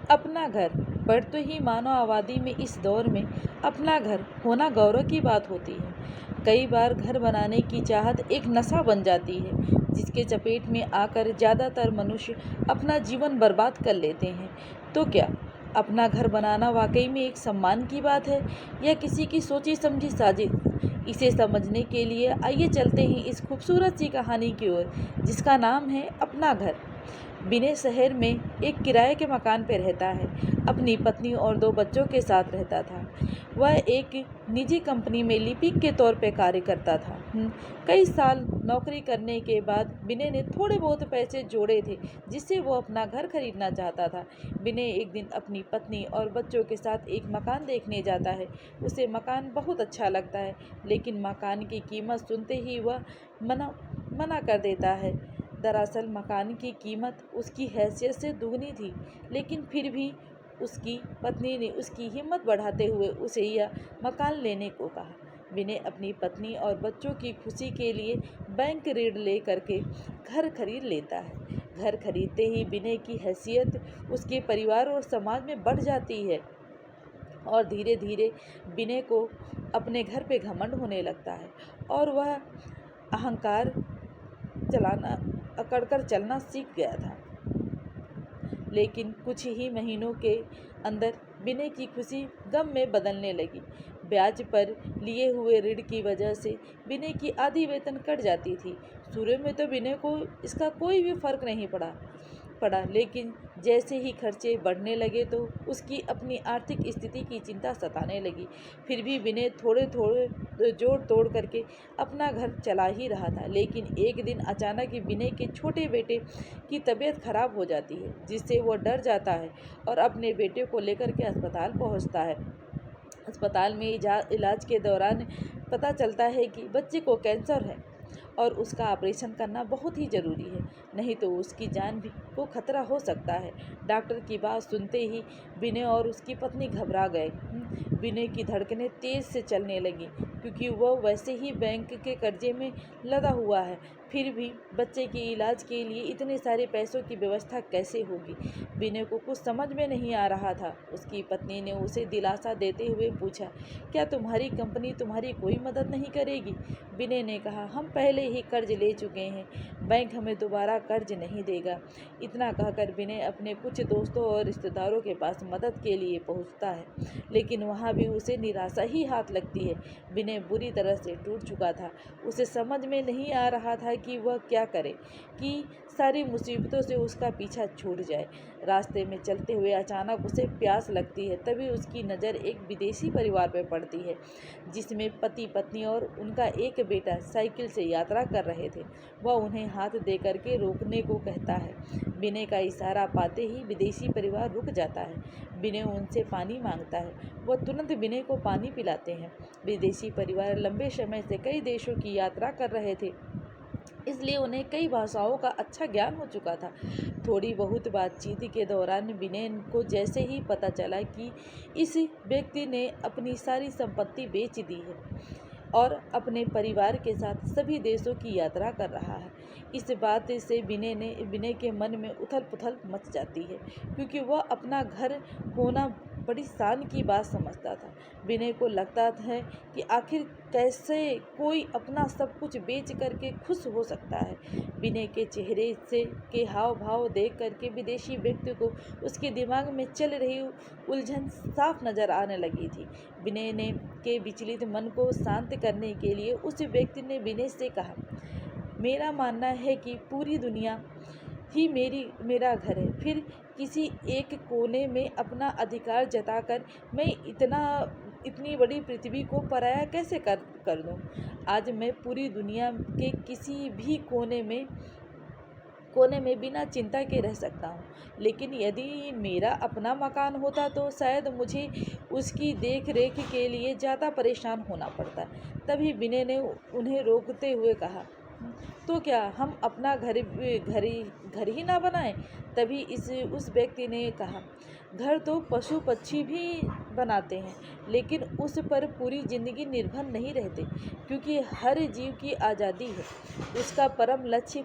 अपना घर। बढ़ते ही मानव आबादी में इस दौर में अपना घर होना गौरव की बात होती है। कई बार घर बनाने की चाहत एक नशा बन जाती है, जिसके चपेट में आकर ज़्यादातर मनुष्य अपना जीवन बर्बाद कर लेते हैं। तो क्या अपना घर बनाना वाकई में एक सम्मान की बात है, या किसी की सोची समझी साजिश? इसे समझने के लिए आइए चलते हैं इस खूबसूरत सी कहानी की ओर, जिसका नाम है अपना घर। विनय शहर में एक किराए के मकान पर रहता है। अपनी पत्नी और 2 बच्चों के साथ रहता था। वह एक निजी कंपनी में लिपिक के तौर पर कार्य करता था। कई साल नौकरी करने के बाद विनय ने थोड़े बहुत पैसे जोड़े थे, जिससे वो अपना घर खरीदना चाहता था। विनय एक दिन अपनी पत्नी और बच्चों के साथ एक मकान देखने जाता है। उसे मकान बहुत अच्छा लगता है, लेकिन मकान की कीमत सुनते ही वह मना कर देता है। दरअसल मकान की कीमत उसकी हैसियत से दुगनी थी, लेकिन फिर भी उसकी पत्नी ने उसकी हिम्मत बढ़ाते हुए उसे यह मकान लेने को कहा। विनय अपनी पत्नी और बच्चों की खुशी के लिए बैंक ऋण ले करके घर खरीद लेता है। घर खरीदते ही विनय की हैसियत उसके परिवार और समाज में बढ़ जाती है, और धीरे धीरे विनय को अपने घर पे घमंड होने लगता है, और वह अहंकार अकड़कर चलना सीख गया था। लेकिन कुछ ही महीनों के अंदर विनय की खुशी गम में बदलने लगी। ब्याज पर लिए हुए ऋण की वजह से विनय की आधी वेतन कट जाती थी। शुरू में तो विनय को इसका कोई भी फर्क नहीं पड़ा, लेकिन जैसे ही खर्चे बढ़ने लगे तो उसकी अपनी आर्थिक स्थिति की चिंता सताने लगी। फिर भी विनय थोड़े थोड़े जोड़ तोड़ करके अपना घर चला ही रहा था। लेकिन एक दिन अचानक विनय के छोटे बेटे की तबीयत खराब हो जाती है, जिससे वो डर जाता है और अपने बेटे को लेकर के अस्पताल पहुंचता है। अस्पताल में इलाज के दौरान पता चलता है कि बच्चे को कैंसर है और उसका ऑपरेशन करना बहुत ही ज़रूरी है, नहीं तो उसकी जान भी को खतरा हो सकता है। डॉक्टर की बात सुनते ही विनय और उसकी पत्नी घबरा गए। विनय की धड़कनें तेज़ से चलने लगीं, क्योंकि वह वैसे ही बैंक के कर्जे में लदा हुआ है। फिर भी बच्चे के इलाज के लिए इतने सारे पैसों की व्यवस्था कैसे होगी? विनय को कुछ समझ में नहीं आ रहा था। उसकी पत्नी ने उसे दिलासा देते हुए पूछा, क्या तुम्हारी कंपनी तुम्हारी कोई मदद नहीं करेगी? विनय ने कहा, हम पहले ही कर्ज ले चुके हैं, बैंक हमें दोबारा कर्ज नहीं देगा। इतना कहकर विनय अपने कुछ दोस्तों और रिश्तेदारों के पास मदद के लिए पहुंचता है, लेकिन वहां भी उसे निराशा ही हाथ लगती है। विनय बुरी तरह से टूट चुका था। उसे समझ में नहीं आ रहा था कि वह क्या करे कि सारी मुसीबतों से उसका पीछा छूट जाए। रास्ते में चलते हुए अचानक उसे प्यास लगती है। तभी उसकी नज़र एक विदेशी परिवार पर पड़ती है, जिसमें पति पत्नी और उनका एक बेटा साइकिल से यात्रा कर रहे थे। वह उन्हें हाथ दे करके रोकने को कहता है। विनय का इशारा पाते ही विदेशी परिवार रुक जाता है। विनय उनसे पानी मांगता है। वह तुरंत विनय को पानी पिलाते हैं। विदेशी परिवार लंबे समय से कई देशों की यात्रा कर रहे थे, इसलिए उन्हें कई भाषाओं का अच्छा ज्ञान हो चुका था। थोड़ी बहुत बातचीत के दौरान विनय को जैसे ही पता चला कि इस व्यक्ति ने अपनी सारी संपत्ति बेच दी है और अपने परिवार के साथ सभी देशों की यात्रा कर रहा है, इस बात से विनय के मन में उथल पुथल मच जाती है, क्योंकि वह अपना घर होना बड़ी शान की बात समझता था। विनय को लगता है कि आखिर कैसे कोई अपना सब कुछ बेच करके खुश हो सकता है। विनय के चेहरे से के हाव भाव देख करके विदेशी व्यक्ति को उसके दिमाग में चल रही उलझन साफ नजर आने लगी थी। विनय ने के विचलित मन को शांत करने के लिए उस व्यक्ति ने विनय से कहा, मेरा मानना है कि पूरी दुनिया ही मेरा घर है। फिर किसी एक कोने में अपना अधिकार जताकर मैं इतनी बड़ी पृथ्वी को पराया कैसे कर दूं? आज मैं पूरी दुनिया के किसी भी कोने में बिना चिंता के रह सकता हूँ, लेकिन यदि मेरा अपना मकान होता तो शायद मुझे उसकी देख रेख के लिए ज़्यादा परेशान होना पड़ता। तभी विनय ने उन्हें रोकते हुए कहा, तो क्या हम अपना घर ही ना बनाएं? तभी उस व्यक्ति ने कहा, घर तो पशु पक्षी भी बनाते हैं, लेकिन उस पर पूरी जिंदगी निर्भर नहीं रहते, क्योंकि हर जीव की आज़ादी है। उसका परम लक्ष्य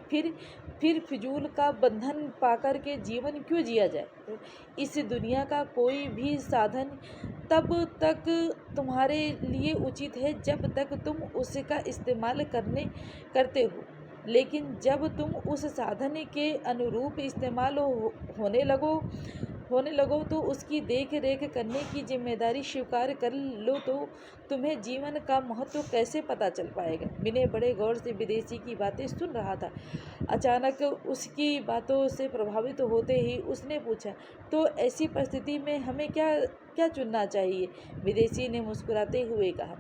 फिर फिजूल का बंधन पाकर के जीवन क्यों जिया जाए? इस दुनिया का कोई भी साधन तब तक तुम्हारे लिए उचित है जब तक तुम उसका इस्तेमाल करते हो, लेकिन जब तुम उस साधन के अनुरूप इस्तेमाल होने लगो तो उसकी देख रेख करने की जिम्मेदारी स्वीकार कर लो, तो तुम्हें जीवन का महत्व कैसे पता चल पाएगा? विनय बड़े गौर से विदेशी की बातें सुन रहा था। अचानक उसकी बातों से प्रभावित होते ही उसने पूछा, तो ऐसी परिस्थिति में हमें क्या चुनना चाहिए? विदेशी ने मुस्कुराते हुए कहा,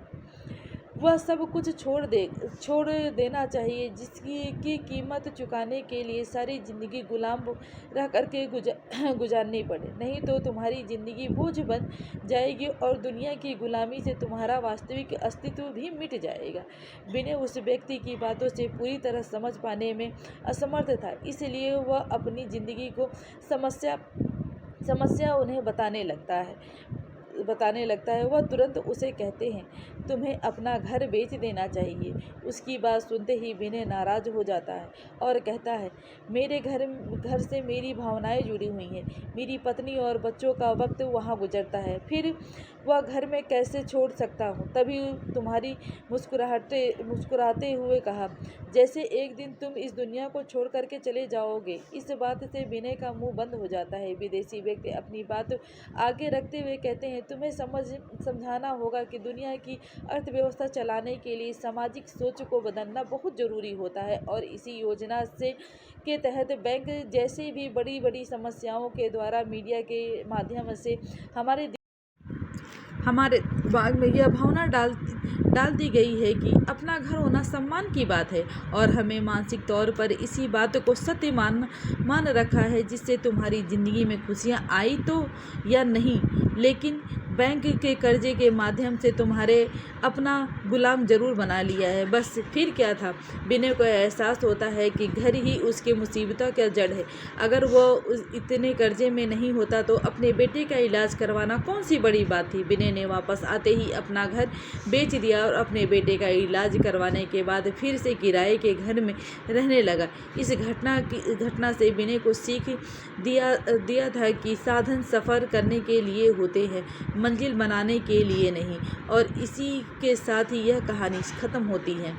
वह सब कुछ छोड़ देना चाहिए जिसकी कीमत चुकाने के लिए सारी जिंदगी गुलाम रह करके गुजारनी पड़े। नहीं तो तुम्हारी जिंदगी बोझ बन जाएगी और दुनिया की गुलामी से तुम्हारा वास्तविक अस्तित्व भी मिट जाएगा। विनय उस व्यक्ति की बातों से पूरी तरह समझ पाने में असमर्थ था, इसलिए वह अपनी जिंदगी को समस्या उन्हें बताने लगता है। वह तुरंत उसे कहते हैं, तुम्हें अपना घर बेच देना चाहिए। उसकी बात सुनते ही विनय नाराज हो जाता है और कहता है, मेरे घर से मेरी भावनाएं जुड़ी हुई हैं। मेरी पत्नी और बच्चों का वक्त वहाँ गुजरता है, फिर वह घर में कैसे छोड़ सकता हूँ? तभी तुम्हारी मुस्कुराते हुए कहा, जैसे एक दिन तुम इस दुनिया को छोड़ करके चले जाओगे। इस बात से विनय का मुंह बंद हो जाता है। विदेशी व्यक्ति अपनी बात आगे रखते हुए कहते हैं, तुम्हें समझाना होगा कि दुनिया की अर्थव्यवस्था चलाने के लिए सामाजिक सोच को बदलना बहुत ज़रूरी होता है, और इसी योजना के तहत बैंक जैसी भी बड़ी बड़ी समस्याओं के द्वारा मीडिया के माध्यम से हमारे दिमाग में यह भावना डाल दी गई है कि अपना घर होना सम्मान की बात है, और हमें मानसिक तौर पर इसी बात को सत्य मान रखा है, जिससे तुम्हारी ज़िंदगी में खुशियाँ आई तो या नहीं, लेकिन बैंक के कर्जे के माध्यम से तुम्हारे अपना गुलाम जरूर बना लिया है। बस फिर क्या था? विनय को एहसास होता है कि घर ही उसके मुसीबतों का जड़ है। अगर वो इतने कर्जे में नहीं होता तो अपने बेटे का इलाज करवाना कौन सी बड़ी बात थी? विनय ने वापस आते ही अपना घर बेच दिया और अपने बेटे का इलाज करवाने के बाद फिर से किराए के घर में रहने लगा। इस घटना से विनय को सीख दिया था कि साधन सफ़र करने के लिए होते हैं, मंजिल बनाने के लिए नहीं। और इसी के साथ ही यह कहानी ख़त्म होती है।